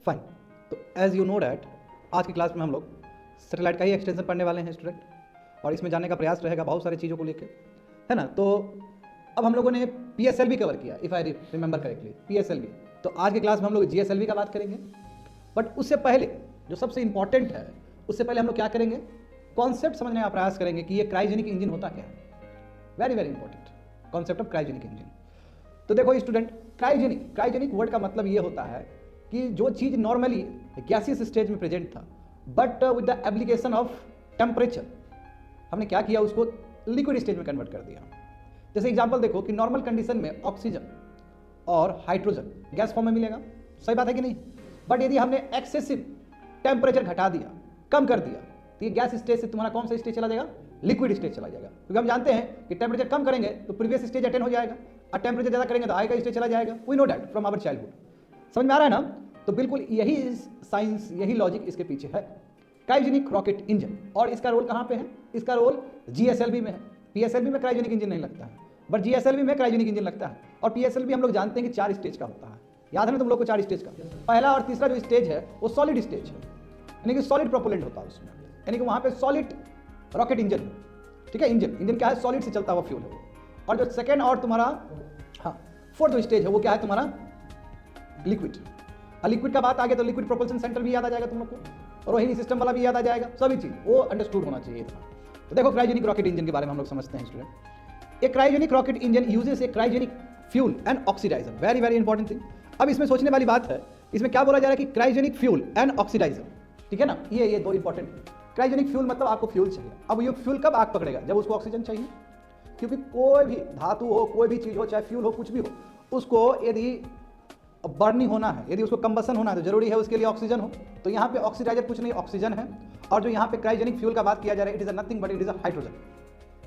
Fine. तो as you know that आज की क्लास में हम लोग सैटेलाइट का ही एक्सटेंशन पढ़ने वाले हैं स्टूडेंट, और इसमें जानने का प्रयास रहेगा बहुत सारी चीज़ों को लेकर, है ना। तो अब हम लोगों ने PSLV कवर किया, if I remember correctly PSLV। तो आज की क्लास में हम लोग GSLV का बात करेंगे, बट उससे पहले जो सबसे इंपॉर्टेंट है, उससे पहले हम लोग क्या करेंगे, कॉन्सेप्ट समझने का प्रयास करेंगे कि ये क्रायोजेनिक इंजन होता क्या है। Very very important concept of cryogenic engine. तो देखो स्टूडेंट, क्रायोजेनिक वर्ड का मतलब ये होता है कि जो चीज़ नॉर्मली गैसियस स्टेज में प्रेजेंट था, but with the application of temperature हमने क्या किया, उसको लिक्विड स्टेज में कन्वर्ट कर दिया। जैसे एग्जांपल देखो कि नॉर्मल कंडीशन में ऑक्सीजन और हाइड्रोजन गैस फॉर्म में मिलेगा, सही बात है कि नहीं। बट यदि हमने एक्सेसिव टेम्परेचर घटा दिया, कम कर दिया, तो ये गैस स्टेज से तुम्हारा कौन सा स्टेज चला जाएगा, लिक्विड स्टेज चला जाएगा। क्योंकि हम जानते हैं कि टेम्परेचर कम करेंगे तो प्रीवियस स्टेज अटेन हो जाएगा, और टेम्परेचर ज़्यादा करेंगे तो आगे का स्टेज चला जाएगा। We know that from our childhood. समझ में आ रहा है ना। तो बिल्कुल यही साइंस, यही लॉजिक इसके पीछे है, क्रायोजेनिक रॉकेट इंजन। और इसका रोल कहाँ पे है, इसका रोल GSLV में है। PSLV में क्रायोजेनिक इंजन नहीं लगता है, बट GSLV में क्रायोजेनिक इंजन लगता है। और PSLV हम लोग जानते हैं कि 4 स्टेज का होता है, याद है ना तुम लोग को 4 स्टेज का। पहला और तीसरा जो स्टेज है वो सॉलिड स्टेज है, यानी कि सॉलिड प्रोपेलेंट होता है उसमें, यानी कि वहाँ पे सॉलिड रॉकेट इंजन, ठीक है। इंजन क्या है, सॉलिड से चलता हुआ फ्यूल है। और जो सेकेंड और तुम्हारा फोर्थ जो स्टेज है वो क्या है तुम्हारा, लिक्विड। और लिक्विड का बात आ गया तो लिक्विड प्रोपल्शन सेंटर भी याद आ जाएगा तुम लोग को, और रोहिणी सिस्टम वाला भी याद आ जाएगा, सभी चीज वो अंडरस्टूड होना चाहिए था। तो देखो क्रायोजेनिक रॉकेट इंजन के बारे में हम लोग समझते हैं स्टूडेंट। एक cryogenic rocket engine uses a cryogenic fuel and oxidizer, very very important thing. अब इसमें सोचने वाली बात है, इसमें क्या बोला जा रहा है कि क्रायोजेनिक फ्यूल एंड ऑक्सीडाइजर, ठीक है ना। ये 2 इंपॉर्टेंट। क्रायोजेनिक फ्यूल मतलब आपको फ्यूल चाहिए। अब ये फ्यूल कब आग पकड़ेगा, जब उसको ऑक्सीजन चाहिए। क्योंकि कोई भी धातु हो, कोई भी चीज हो, चाहे फ्यूल हो, कुछ भी हो, उसको यदि बर्निंग होना है, यदि उसको कंबसन होना है तो जरूरी है उसके लिए ऑक्सीजन हो। तो यहाँ पे ऑक्सीडाइजर कुछ नहीं, ऑक्सीजन है। और जो यहाँ पे क्रायोजेनिक फ्यूल का बात किया जा रहा है, it is nothing but it is a hydrogen,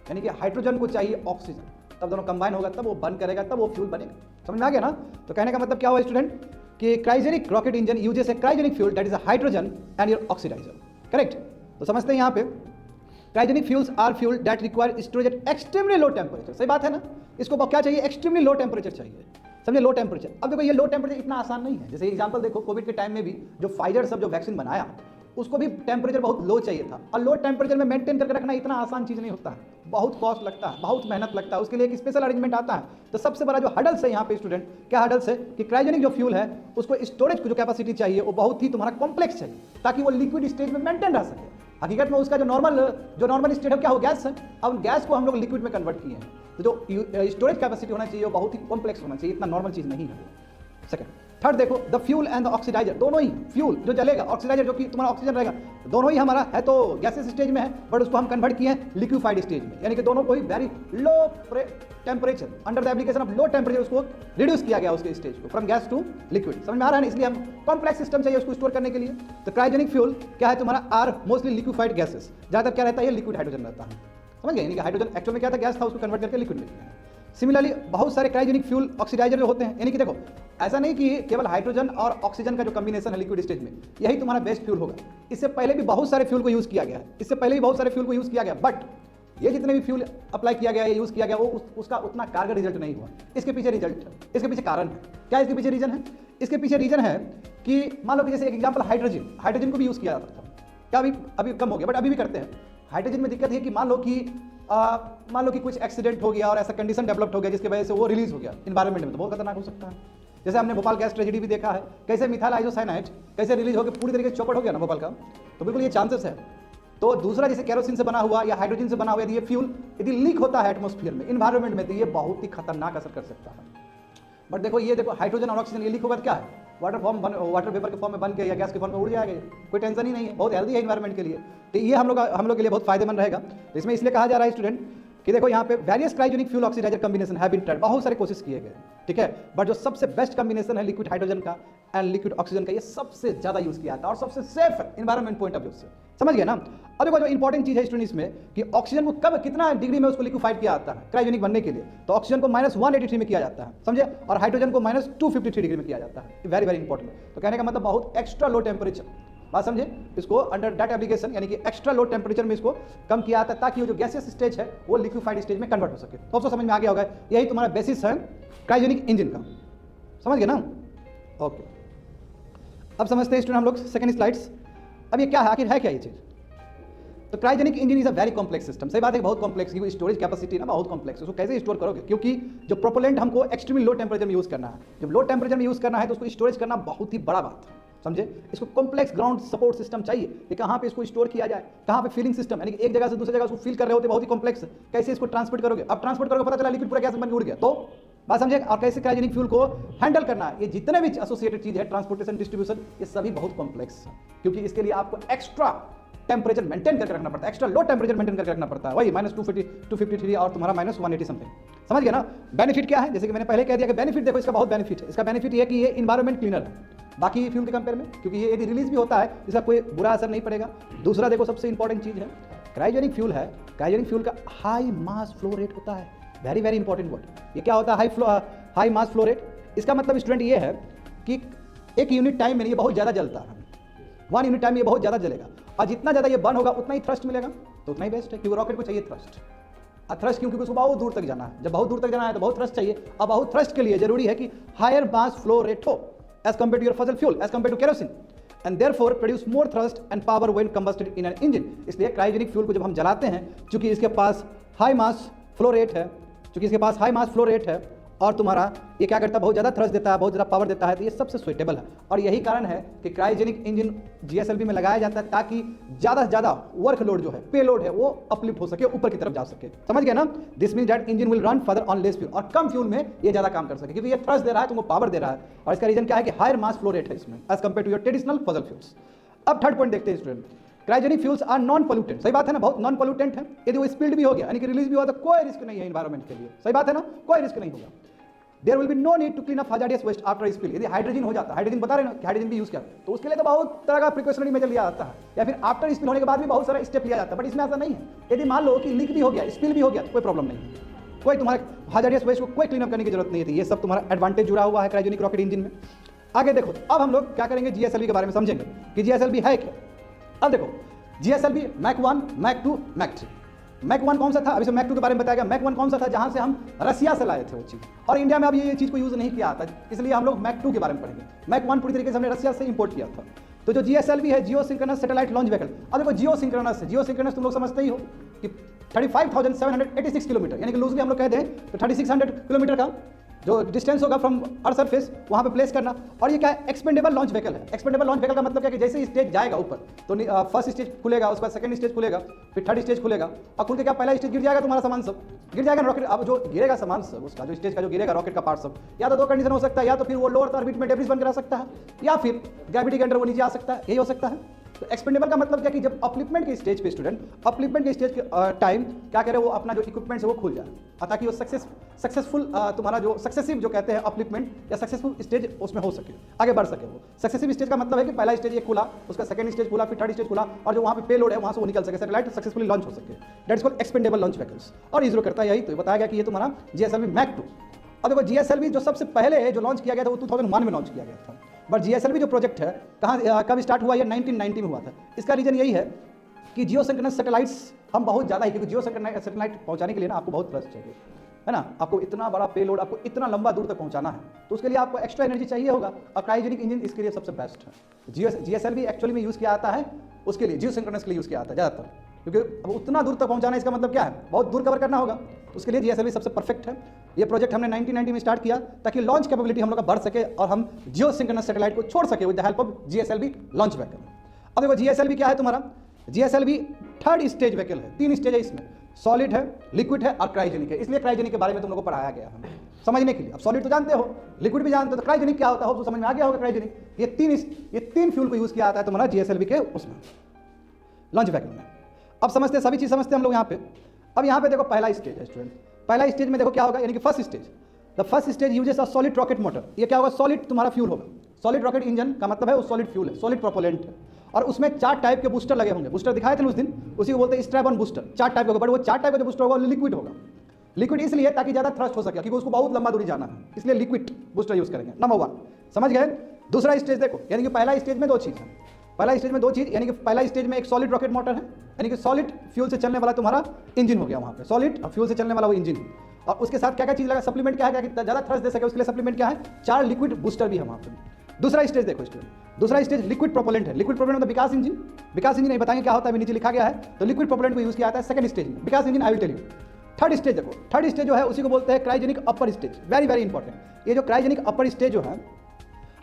यानी कि हाइड्रोजन को चाहिए ऑक्सीजन, तब दोनों कंबाइन होगा, तब वो बर्न करेगा, तब वो फ्यूल बनेगा। समझ में आ गया ना। तो कहने का मतलब क्या हुआ स्टूडेंट, कि cryogenic rocket engine uses a cryogenic fuel that is a hydrogen and your oxidizer, correct. तो समझते हैं यहाँ पे cryogenic fuels are fuel that require storage at extremely low temperature. सही बात है ना। इसको क्या चाहिए, एक्सट्रीमली लो टेम्परेचर चाहिए, समझे, लो टेम्परेचर। अब देखो ये लो टेम्परेचर इतना आसान नहीं है। जैसे एग्जांपल देखो, कोविड के टाइम में भी जो फाइजर सब जो वैक्सीन बनाया, उसको भी टेम्परेचर बहुत लो चाहिए था। और लो टेम्परेचर में मेंटेन करके रखना इतना आसान चीज़ नहीं होता है, बहुत कॉस्ट लगता है, बहुत मेहनत लगता है, उसके लिए एक स्पेशल अरेंजमेंट आता है। तो सबसे बड़ा जो हडल्स है यहाँ पे स्टूडेंट, क्या हडल्स है कि क्रायोजेनिक जो फ्यूल है उसको स्टोरेज को जो कैपेसिटी चाहिए वो बहुत ही तुम्हारा कॉम्प्लेक्स चाहिए, ताकि वो लिक्विड स्टेज में मेंटेन रह सके। हकीकत में उसका जो नॉर्मल स्टेट है क्या हो, गैस है। अब गैस को हम लोग लिक्विड में कन्वर्ट किए हैं, तो जो स्टोरेज कैपेसिटी होना चाहिए वो बहुत ही कॉम्प्लेक्स होना चाहिए, इतना नॉर्मल चीज़ नहीं है। सेकंड, थर्ड देखो, the fuel and the oxidizer, दोनों ही फ्यूल जो जलेगा, ऑक्सीडाइजर जो कि तुम्हारा ऑक्सीजन रहेगा, दोनों ही हमारा है तो गैसेस स्टेज में है, बट उसको हम कन्वर्ट किए हैं लिक्विफाइड स्टेज में, यानी कि दोनों को ही very low temperature, under the application of low temperature उसको रिड्यूस किया गया उसके स्टेज को, फ्रॉम गैस टू लिक्विड। समझ में आ रहा है ना। इसलिए हम कॉम्प्लेक्स सिस्टम चाहिए उसको स्टोर करने के लिए। तो क्रायोजेनिक फ्यूल क्या है तुम्हारा, आर मोस्टली लिक्विफाइड गैसेस, ज़्यादातर क्या रहता है, लिक्विड हाइड्रोजन रहता है। समझ गए, यानी कि हाइड्रोजन एक्चुअल में क्या था, गैस था, उसको कन्वर्ट करके लिक्विड में किया। सिमिलरली बहुत सारे क्रायोजेनिक फ्यूल ऑक्सीडाइजर जो होते हैं, यानी कि देखो ऐसा नहीं कि केवल हाइड्रोजन और ऑक्सीजन का जो कॉम्बिनेशन है लिक्विड स्टेज में यही तुम्हारा बेस्ट फ्यूल होगा। इससे पहले भी बहुत सारे फ्यूल को यूज़ किया गया है, बट ये जितने भी फ्यूल अप्लाई किया गया है, यूज़ किया गया, वो उसका उतना कारगर रिजल्ट नहीं हुआ। इसके पीछे रिजल्ट है, इसके पीछे कारण है। क्या इसके पीछे रीजन है, इसके पीछे रीजन है कि मान लो कि जैसे एक एग्जाम्पल हाइड्रोजन को भी यूज़ किया जाता था, क्या अभी कम हो गया, बट अभी भी करते हैं। हाइड्रोजन में दिक्कत है कि मान लो कि कुछ एक्सीडेंट हो गया और ऐसा कंडीशन डेवलप हो गया जिसकी वजह से वो रिलीज हो गया इन्वायरमेंट में, तो बहुत खतरनाक हो सकता है। जैसे हमने भोपाल गैस ट्रेजेडी भी देखा है, कैसे मिथाइल आइसोसाइनाइड कैसे रिलीज होकर पूरी तरीके से चौपट हो गया ना भोपाल का। तो बिल्कुल ये चांसेस है। तो दूसरा जैसे केरोसिन से बना हुआ या हाइड्रोजन से बना हुआ यदि ये फ्यूल यदि लीक होता है एटमॉस्फेयर में, इन्वायरमेंट में, तो ये बहुत ही खतरनाक असर कर सकता है। बट देखो ये देखो, हाइड्रोजन और ऑक्सीजन ये लीक होगा क्या है, वाटर वेपर के फॉर्म में बन के या गैस के फॉर्म में उड़ जाएगा, कोई टेंशन ही नहीं है, बहुत हेल्दी है इन्वायरमेंट के लिए। तो ये हम लोग के लिए बहुत फायदेमंद रहेगा। तो इसमें इसलिए कहा जा रहा है स्टूडेंट कि देखो यहाँ पे various cryogenic fuel oxidizer combination have been tried, बहुत सारे कोशिश किए गए, ठीक है। बट जो सबसे बेस्ट कॉम्बिनेशन है लिक्विड हाइड्रोजन का एंड लिक्विड ऑक्सीजन का, ये सबसे ज्यादा यूज किया जाता है और सबसे सेफ है इन्वायरमेंट पॉइंट ऑफ व्यू से। समझ गए ना। अब देखो जो इंपॉर्टेंट चीज है स्टूडेंट इसमें कि ऑक्सीजन को कब कितना डिग्री में उसको लिक्विफाइड किया जाता है क्रायोजेनिक बनने के लिए, तो ऑक्सीजन को -183 में किया जाता है, समझे, और हाइड्रोजन को -253 डिग्री में किया जाता है। Very very important. तो कहने का मतलब बहुत एक्स्ट्रा लो टेम्परेचर, बात समझे, इसको अंडर दैट एप्लीकेशन यानी कि एक्स्ट्रा लो टेम्परेचर में इसको कम किया जाता है, ताकि वो जो गैसियस स्टेज है वो लिक्विफाइड स्टेज में कन्वर्ट हो सके। तो समझ में आ गया होगा, यही तुम्हारा बेसिस है क्रायोजेनिक इंजन का। समझ गए ना। ओके, अब समझते हैं स्टूडेंट हम लोग सेकंड स्लाइड्स। अब ये क्या है, आखिर है क्या ये चीज़? तो cryogenic engine is a very complex system. सही बात है, बहुत कॉम्प्लेक्स, क्योंकि स्टोरेज कैपेसिटी ना बहुत कॉम्प्लेक्स है। उसको कैसे स्टोर करोगे, क्योंकि जो प्रोपेलेंट हमको एक्सट्रीमली लो टेम्परेचर में यूज़ करना है। जब लो टेम्परेचर में यूज़ करना है तो उसको स्टोरेज करना बहुत ही बड़ा बात है, समझे। इसको कॉम्प्लेक्स ग्राउंड सपोर्ट सिस्टम चाहिए कि कहाँ पे इसको स्टोर किया जाए, कहाँ पे फिलिंग सिस्टम, यानी कि एक जगह से दूसरी जगह उसको फिल कर रहे होते, बहुत ही कॉम्प्लेक्स है। कैसे इसको ट्रांसपोर्ट करोगे, अब ट्रांसपोर्ट करोगे पता चला लिक्विड पूरा गैस बन के उड़ गया, तो बात समझे। और कैसे क्रायोजेनिक फ्यूल को हैंडल करना है, ये जितने भी एसोसिएटेड चीज है, ट्रांसपोर्टेशन, डिस्ट्रीब्यूशन, ये सभी बहुत कॉम्प्लेक्स है, क्योंकि इसके लिए आपको एक्स्ट्रा टेम्परेचर मेंटेन करके रखना पड़ता है, एक्स्ट्रा लो टेम्परेचर मेंटेन करके रखना पड़ता है, वही -253 और तुम्हारा -180 समथिंग। समझ गया ना। बेनिफिट क्या है, जैसे कि मैंने पहले कह दिया कि बेनिफिट देखो, इसका बहुत बेनिफिट है। इसका बेनिफिट ये है कि ये इन्वायरमेंट क्लीनर है बाकी फ्यूल के कंपेयर में, क्योंकि ये यदि रिलीज भी होता है इसका कोई बुरा असर नहीं पड़ेगा। दूसरा देखो, सबसे इंपॉर्टेंट चीज है क्रायोजेनिक फ्यूल है, क्रायोजेनिक फ्यूल का हाई मास फ्लो रेट होता है। Very very important word. ये क्या होता है, हाई मास फ्लो रेट? इसका मतलब स्टूडेंट ये है कि एक यूनिट टाइम में ये बहुत ज़्यादा जलता है, 1 यूनिट टाइम में ये बहुत ज़्यादा जलेगा, और जितना ज़्यादा ये बर्न होगा उतना ही थ्रस्ट मिलेगा, तो उतना ही बेस्ट है, क्योंकि रॉकेट को चाहिए थ्रस्ट। और थ्रस्ट क्यों, क्योंकि उसको बहुत दूर तक जाना है। जब बहुत दूर तक जाना है तो बहुत थ्रस्ट चाहिए, और बहुत थ्रस्ट के लिए जरूरी है कि हायर मास फ्लो रेट हो as compare to your fossil fuel, as compare to kerosene, and therefore produce more thrust and power when combusted in an engine. इसलिए क्रायोजेनिक फ्यूल को जब हम जलाते हैं, चूंकि इसके पास हाई मास फ्लो रेट है, चूंकि इसके पास हाई मास फ्लो रेट है और तुम्हारा ये क्या करता है, बहुत ज़्यादा थ्रस्ट देता है, बहुत ज़्यादा पावर देता है, तो ये सबसे सुइटेबल है। और यही कारण है कि क्रायोजेनिक इंजन जीएसएलवी में लगाया जाता है, ताकि ज़्यादा से ज़्यादा वर्क लोड जो है, पे लोड है, वो अपलिफ्ट हो सके, ऊपर की तरफ जा सके। समझ गया ना। This means that engine will run further on less fuel, और कम फ्यूल में ये ज़्यादा काम कर सके, क्योंकि ये थ्रस्ट दे रहा है, तुमको पावर दे रहा है। और इसका रीजन क्या है कि हायर मास फ्लो रेट है इसमें as compare to your traditional fossil fuels. अब थर्ड पॉइंट देखते हैं student. Cryogenic fuels are non pollutant. सही बात है ना, बहुत नॉन पोल्यूटेंट है। यदि वो स्पिल्ड भी हो गया, यानी कि रिलीज भी हुआ, तो कोई रिस्क नहीं है इन्वायरमेंट के लिए। सही बात है ना, कोई रिस्क नहीं होगा। There will be no need to clean up hazardous waste after spill. यदि हाइड्रोजन हो जाता है, हाइड्रोजन बता रहे ना कि हाइड्रोजन भी यूज किया, तो उसके लिए तो बहुत तरह का प्रिकॉशनरी मेजर लिया जाता है, या फिर आफ्टर स्पिल होने के बाद भी बहुत सारा स्टेप लिया जाता है। बट इसमें ऐसा नहीं है। यदि मान लो कि लीक भी हो गया, स्पिल भी हो गया, तो कोई प्रॉब्लम नहीं है, कोई तुम्हारे hazardous waste को कोई क्लीन अप करने की जरूरत नहीं थी। ये सब तुम्हारा एडवांटेज जुड़ा हुआ है क्रायोजेनिक रॉकेट इंजन में। आगे देखो, अब हम लोग क्या करेंगे, जीएसएलवी के बारे में समझेंगे कि जीएसएलवी है क्या। अब देखो, GSLV Mk 1, Mk 2, Mk 3। Mk 1 कौन सा था, अभी से मैक 2 के बारे में बताया गया। मैक 1 कौन सा था, जहां से हम रसिया से लाए थे वो चीज़, और इंडिया में अब ये चीज़ को यूज़ नहीं किया था, इसलिए हम लोग मैक 2 के बारे में पढ़ेंगे। मैक 1 पूरी तरीके से हमने रसिया से इंपोर्ट किया था। तो जो जीएसएलवी है, जियो सिंक्रोनस सैटेलाइट लॉन्च व्हीकल। अब देखो, जियो सिंक्रोनस तुम लोग समझते ही हो कि 35,786 किलोमीटर, यानी कि लूजली हम लोग कह दें तो 3600 किलोमीटर का जो डिस्टेंस होगा फ्रॉम अर्थ सरफेस, वहाँ पे प्लेस करना। और ये क्या है, एक्सपेंडेबल लॉन्च व्हीकल है। एक्सपेंडेबल लॉन्च व्हीकल का मतलब क्या है कि जैसे ही स्टेज जाएगा ऊपर, तो फर्स्ट स्टेज खुलेगा, उसके बाद सेकंड स्टेज खुलेगा, फिर थर्ड स्टेज खुलेगा, और खुल के क्या पहला स्टेज गिर जाएगा, तुम्हारा सामान सब गिर जाएगा रॉकेट। अब जो गिरेगा सामान सब, उसका जो स्टेज का जो गिरेगा रॉकेट का पार्ट सब, या तो 2 कंडीशन हो सकता है, या तो फिर वो लोअर ऑर्बिट में डेब्रिस बनकर आ सकता है, या फिर ग्रेविटी के अंडर वो नीचे आ सकता है, यही हो सकता है। तो एक्सपेंडेबल का मतलब क्या कि जब अपलिफ्टमेंट के स्टेज पे स्टूडेंट, अपलिफ्टमेंट के स्टेज के टाइम क्या करे, वो अपना जो इक्विपमेंट है वो खुल जाए, ताकि वो सक्सेसफुल तुम्हारा जो सक्सेसिव जो कहते हैं अपलिफ्टमेंट या सक्सेसफुल स्टेज उसमें हो सके, आगे बढ़ सके। वो सक्सेसिव स्टेज का मतलब है कि पहला स्टेज ये खुला, उसका सेकंड स्टेज खुला, फिर थर्ड स्टेज खुला, और जो वहाँ पे पेलोड है वहाँ से वो निकल सके, सैटेलाइट सक्सेसफुली लॉन्च हो सके। That's called expendable launch vehicles. और इसरो करता है यही, तो बताया गया कि ये तुम्हारा जीएसएलवी मैक 2। अब देखो, जीएसएलवी जो सबसे पहले जो लॉन्च किया गया था वो 2001 में लॉन्च किया गया था। बट जीएसएलवी जो प्रोजेक्ट है कब स्टार्ट हुआ, ये 1990 में हुआ था। इसका रीजन यही है कि जियो सिंक्रोनस सैटेलाइट्स हम बहुत ज़्यादा ही, क्योंकि जियो सिंक्रोनस सैटेलाइट पहुंचाने के लिए ना आपको बहुत थ्रस्ट चाहिए, है ना। आपको इतना बड़ा पेलोड, आपको इतना लंबा दूर तक पहुंचाना है, तो उसके लिए आपको एक्स्ट्रा एनर्जी चाहिए होगा, और क्रायोजेनिक इंजन इसके लिए सबसे बेस्ट है। जीएसएलवी एक्चुअली में यूज़ किया जाता है उसके लिए, जियो सिंक्रोनस के लिए यूज़ किया जाता है ज़्यादातर, क्योंकि अब उतना दूर तक पहुंचाना, इसका मतलब क्या है, बहुत दूर कवर करना होगा, उसके लिए जीएसएलवी सबसे परफेक्ट है। ये प्रोजेक्ट हमने 1990 में स्टार्ट किया, ताकि लॉन्च कैपेबिलिटी हम लोग का बढ़ सके और हम जियो सिंक्रोनस सैटेलाइट को छोड़ सके with the help of GSLV launch vehicle. अब देखो, जीएसएलवी क्या है तुम्हारा, जीएसएलवी थर्ड स्टेज व्हीकल है। 3 स्टेज है इसमें, सॉलिड है, लिक्विड है और क्रायोजेनिक है। इसलिए क्रायोजेनिक के बारे में तुम लोगों को पढ़ाया गया हमें समझने के लिए। अब सॉलिड तो जानते हो, लिक्विड भी जानते हो, तो क्रायोजेनिक क्या होता है तो समझ में आ गया होगा। क्रायोजेनिक ये तीन फ्यूल को यूज़ किया जाता है तुम्हारा जीएसएलवी के उसमें लॉन्च व्हीकल में। अब समझते हैं, सभी चीज़ समझते हैं हम लोग यहाँ पे। अब यहाँ पे देखो, पहला स्टेज है स्टूडेंट। पहला स्टेज में देखो क्या होगा, यानी कि first stage, the first stage uses a solid rocket motor. ये क्या होगा, सॉलिड तुम्हारा फ्यूल होगा। सॉलिड रॉकेट इंजन का मतलब है वो सॉलिड फ्यूल है, सॉलिड प्रोपेलेंट है, और उसमें 4 टाइप के बूस्टर लगे होंगे। बूस्टर दिखाए थे उस दिन, उसी को बोलते हैं स्ट्रैप ऑन बूस्टर। 4 टाइप के होगा, बट वो 4 टाइप का जो बूस्टर होगा लिक्विड होगा। लिक्विड इसलिए ताकि ज़्यादा थ्रस्ट हो सके, क्योंकि उसको बहुत लंबा दूरी जाना है, इसलिए लिक्विड बूस्टर यूज़ करेंगे। नंबर 1 समझ गए। दूसरा स्टेज देखो, यानी कि पहला स्टेज में 2 चीज़ है। पहला स्टेज में 2 चीज़, यानी कि पहला स्टेज में एक सॉलिड रॉकेट मोटर है, यानी कि सॉलिड फ्यूल से चलने वाला तुम्हारा इंजन हो गया वहाँ पे, सॉलिड फ्यूल से चलने वाला वो इंजन। और उसके साथ क्या क्या चीज़ लगा, सप्लीमेंट क्या है, ज़्यादा थ्रस्ट दे सके उसके लिए सप्लीमेंट क्या है, 4 लिक्विड बूस्टर भी है वहाँ पे। दूसरा स्टेज देखो स्टूडेंट, दूसरा स्टेज लिक्विड प्रोपेलेंट है। लिक्विड प्रोपेलेंट मतलब विकास इंजन, विकास इंजन नहीं बताएंगे क्या होता है, अभी नीचे लिखा गया है। तो लिक्विड प्रोपेलेंट को यूज किया जाता है सेकंड स्टेज में, Vikas engine I will tell you. Third stage देखो, थर्ड स्टेज जो है उसी को बोलते हैं cryogenic upper stage, very very important. ये जो क्रायोजेनिक अपर स्टेज जो है,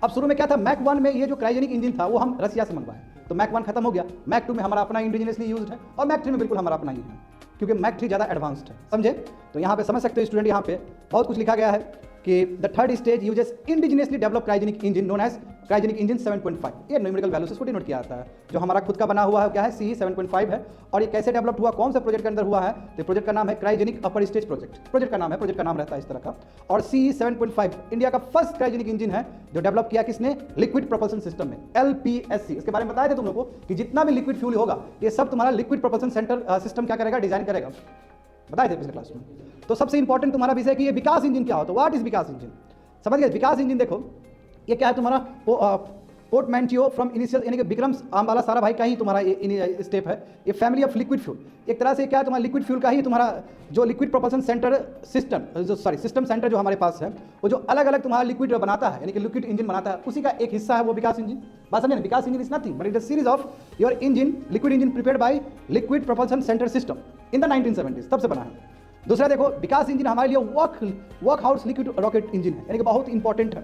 अब शुरू में क्या था, मैक 1 में ये जो क्रायोजेनिक इंजन था वो हम रसिया से मंगवाए, तो मैक 1 खत्म हो गया, मैक 2 में हमारा अपना इंडिजिनियसली यूज्ड है, और मैक 3 में बिल्कुल हमारा अपना ही है, क्योंकि मैक 3 ज़्यादा एडवांस्ड है, समझे। तो यहाँ पे समझ सकते हो स्टूडेंट, यहाँ पे बहुत कुछ लिखा गया है कि the third stage uses indigenously develop cryogenic engine known as cryogenic engine 7.5। ये न्यूमेरिकल वैल्यू से इसको डिनोट किया जाता है। जो हमारा खुद का बना हुआ है क्या है, CE 7.5 है। और ये कैसे डेवलप हुआ, कौन से प्रोजेक्ट के अंदर हुआ है, तो प्रोजेक्ट का नाम है cryogenic upper stage project, project का नाम है, प्रोजेक्ट का नाम रहता है इस तरह का। और CE 7.5 इंडिया का फर्स्ट क्रायोजेनिक इंजन है जो डेवलप किया किसने, लिक्विड प्रोपल्सन सिस्टम में, LPSC। इसके बारे में बताए थे तुम लोग को कि जितना भी लिक्विड फ्यूल होगा ये सब तुम्हारा लिक्विड प्रोपल्सन सेंटर सिस्टम क्या करेगा, डिजाइन करेगा, बताए थे पिछले क्लास में। तो सबसे इंपॉर्टेंट तुम्हारा विषय कि ये विकास इंजन क्या होता है, व्हाट इज विकास इंजन, समझ गए। विकास इंजन देखो ये क्या है, तुम्हारा पोर्टमैंटियो फ्रॉम इनिशियल, यानी कि विक्रम आमवाला सारा भाई का ही तुम्हारा ये स्टेप है। ये फैमिली ऑफ लिक्विड फ्यूल, एक तरह से क्या है तुम्हारा लिक्विड फ्यूल का ही तुम्हारा जो लिक्विड प्रोपल्सन सेंटर सिस्टम, जो सिस्टम सेंटर जो हमारे पास है, वो जो अलग अलग तुम्हारा लिक्विड बनाता है, यानी कि लिक्विड इंजन बनाता है, उसी का एक हिस्सा है वो विकास इंजन। बात समझे ना, Vikas engine is nothing but it is a series of your engine, liquid engine prepared by liquid propulsion centre system in the 1970s, तब से बना है। दूसरा देखो, विकास इंजन हमारे लिए work house liquid rocket engine है, यानी कि बहुत इंपॉर्टेंट है,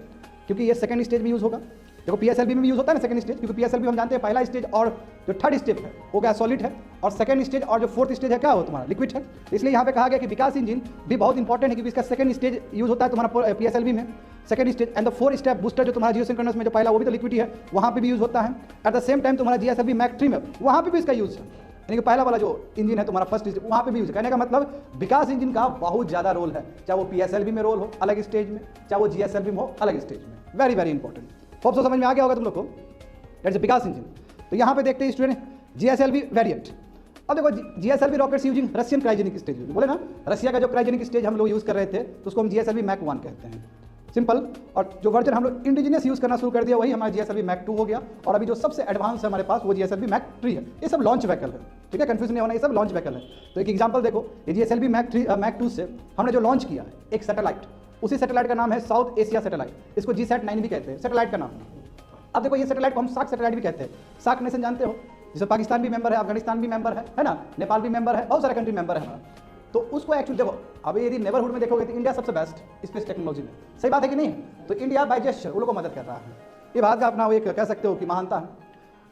क्योंकि ये सेकंड स्टेज में यूज होगा। देखो PSLV में भी यूज होता है ना सेकंड स्टेज, क्योंकि PSLV हम जानते हैं पहला स्टेज और जो थर्ड स्टेज है वो क्या सॉलिड है, और सेकंड स्टेज और जो फोर्थ स्टेज है क्या हो तुम्हारा लिक्विड है। इसलिए यहाँ पे कहा गया कि विकास इंजन भी बहुत इंपॉर्टेंट है, क्योंकि इसका सेकंड स्टेज यूज होता है तुम्हारा PSLV में, second stage. And the 4 step booster जो तुम्हारा जियोसिंक्रोनस में जो पहला वो भी तो लिक्विड है, वहाँ पे भी यूज होता है। एट द सेम टाइम तुम्हारा GSLV मैक 3 में वहाँ पे भी इसका यूज है, यानी कि पहला वाला जो इंजन है तुम्हारा फर्स्ट स्टेज, वहाँ पे भी यूज है। कहने का मतलब विकास इंजन का बहुत ज़्यादा रोल है, चाहे वो PSLV में रोल हो अलग स्टेज में, चाहे वो GSLV में हो अलग स्टेज में, very very important. Hope so समझ में आ गया होगा तुम लोग को, दैट्स विकास इंजन। तो यहाँ पे देखते हैं स्टूडेंट GSLV वेरिएंट। अब देखो GSLV rockets using Russian cryogenic stage, बोले ना रशिया का जो क्रायोजेनिक स्टेज हम लोग यूज़ कर रहे थे तो उसको हम GSLV मैक 1 कहते हैं, सिंपल। और जो वर्जन हम लोग इंडिजिनियस यूज़ करना शुरू कर दिया वही हमारा GSLV मैक 2 हो गया, और अभी जो सबसे एडवांस है हमारे पास वो GSLV मैक 3 है। ये सब लॉन्च व्हीकल है, ठीक है, कंफ्यूजन नहीं होना, ये सब लॉन्च व्हीकल है। तो एक एग्जांपल देखो, ये GSLV मैक 2 से हमने जो लॉन्च किया है एक सैटेलाइट, उसी सैटेलाइट का नाम है साउथ एशिया सैटेलाइट, इसको GSAT-9 भी कहते हैं, सैटेलाइट का नाम है। अब देखो ये सैटेलाइट को हम सार्क सैटेलाइट भी कहते हैं। सार्क नेशन जानते हो, जिसमें पाकिस्तान भी मेंबर है, अफगानिस्तान भी मेंबर है ना, नेपाल भी मेंबर है, बहुत सारे कंट्री मेंबर है हमारा। तो उसको एक्चुअली देखो, अभी यदि नेबरहुड में देखोगे तो इंडिया सबसे बेस्ट स्पेस टेक्नोलॉजी में, सही बात है कि नहीं। तो इंडिया बाय जेस्चर उन लोगों को मदद कर रहा है, ये बात का अपना एक कह सकते हो कि महानता है।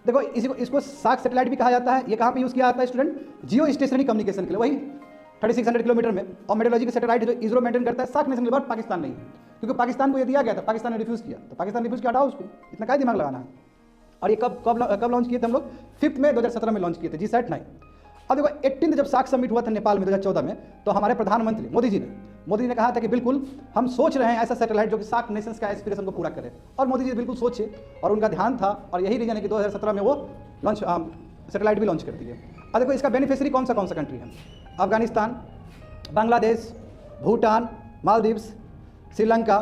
देखो इसको सार्क सैटेलाइट भी कहा जाता है। ये कहाँ पे यूज़ किया जाता है स्टूडेंट, जियो स्टेशनरी कम्युनिकेशन के लिए, वही 3600 किलोमीटर में। और मेट्रोलॉजी का सैटेलाइट जो इसरो मेंटेन करता है सार्क नेशन के बाद पाकिस्तान नहीं है, क्योंकि पाकिस्तान को ये दिया गया था, पाकिस्तान ने रिफ्यूज़ किया, तो पाकिस्तान रिफ्यूज़ किया, हटाओ उसको, इतना क्या दिमाग लगाना है। और ये कब लॉन्च किए थे हम लोग, 5 मई 2017 में लॉन्च किए थे GSAT-9। अब देखो 18 जब सार्क समिट हुआ था नेपाल में 2014 में, तो हमारे प्रधानमंत्री मोदी जी ने कहा था कि बिल्कुल हम सोच रहे हैं ऐसा सैटेलाइट जो कि सार्क नेशंस का एस्पिरेशन को पूरा करे, और मोदी जी बिल्कुल सोचे और उनका ध्यान था, और यही रीजन है कि 2017 में वो लॉन्च सैटेलाइट भी लॉन्च कर दिए। अब देखो इसका बेनिफिशियरी कौन सा कंट्री है, अफगानिस्तान, बांग्लादेश, भूटान, मालदीव्स, श्रीलंका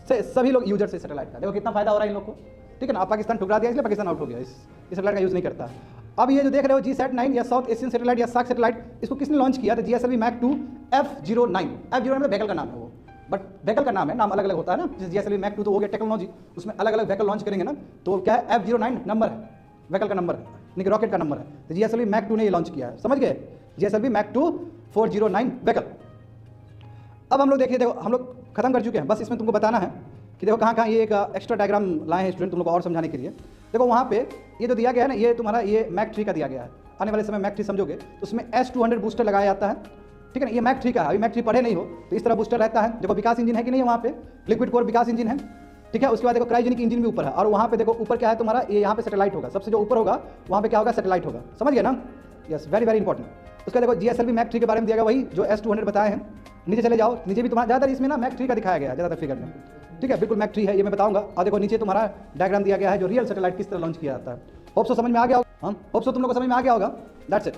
से सभी लोग यूजर से सैटेलाइट का। देखो कितना फायदा हो रहा है इन लोग को, ठीक है ना। अब पाकिस्तान ठुकरा दिया, इसलिए पाकिस्तान आउट हो गया, इस सैटेलाइट का यूज़ नहीं करता। अब ये जो देख रहे हो GSAT-9 या साउथ एशियन सैटेलाइट या सार्क सैटेलाइट, इसको किसने लॉन्च किया था, GSLV मैक 2 F09। F09 में व्हीकल का नाम है वो, बट व्हीकल का नाम है, नाम अलग अलग होता है ना। जैसे GSLV मैक 2 तो हो गया टेक्नोलॉजी, उसमें अलग अलग व्हीकल लॉन्च करेंगे ना, तो क्या है F09 नंबर है, व्हीकल का नंबर है, यानी कि रॉकेट का नंबर है। तो GSLV मैक 2 ने ये लॉन्च किया है, समझ गए, GSLV मैक 2 409 व्हीकल। अब हम लोग देखिए, देखो हम लोग खत्म कर चुके हैं, बस इसमें तुमको बताना है कि देखो कहाँ ये एक एक्स्ट्रा डायग्राम लाए हैं स्टूडेंट तुम लोग को और समझाने के लिए। देखो वहाँ पे ये जो दिया गया है ना, ये तुम्हारा ये मैक 3 का दिया गया है। आने वाले समय मैक 3 समझोगे तो उसमें S200 बूस्टर लगाया जाता है, ठीक है ना। ये मैक 3 का है, अभी मैक 3 पढ़े नहीं हो तो इस तरह बूस्टर रहता है। देखो विकास इंजन है कि नहीं है वहाँ पे, लिक्विड कोर विकास इंजन है, ठीक है। उसके बाद देखो क्रायोजेनिक इंजन भी ऊपर है, और वहाँ पे देखो ऊपर क्या है तुम्हारा, ये यहाँ पे सैटेलाइट होगा, सबसे जो ऊपर होगा वहाँ पे क्या होगा, सैटेलाइट होगा, समझ गया ना। Yes, very very important. उसका देखो GSLV मैक 3 के बारे में दिया गया, वही जो S200 बताए हैं। नीचे चले जाओ, नीचे भी तुम्हारा ज़्यादातर इसमें ना मैक 3 का दिखाया गया है ज़्यादातर फिगर में, ठीक है, बिल्कुल मैक 3 है, ये मैं बताऊंगा। और देखो नीचे तुम्हारा डायग्राम दिया गया है जो रियल सैटेलाइट किस तरह लॉन्च किया जाता है। होप सो समझ में आ गया होगा, होप सो तुम लोग को समझ में आ गया होगा, दैट्स इट।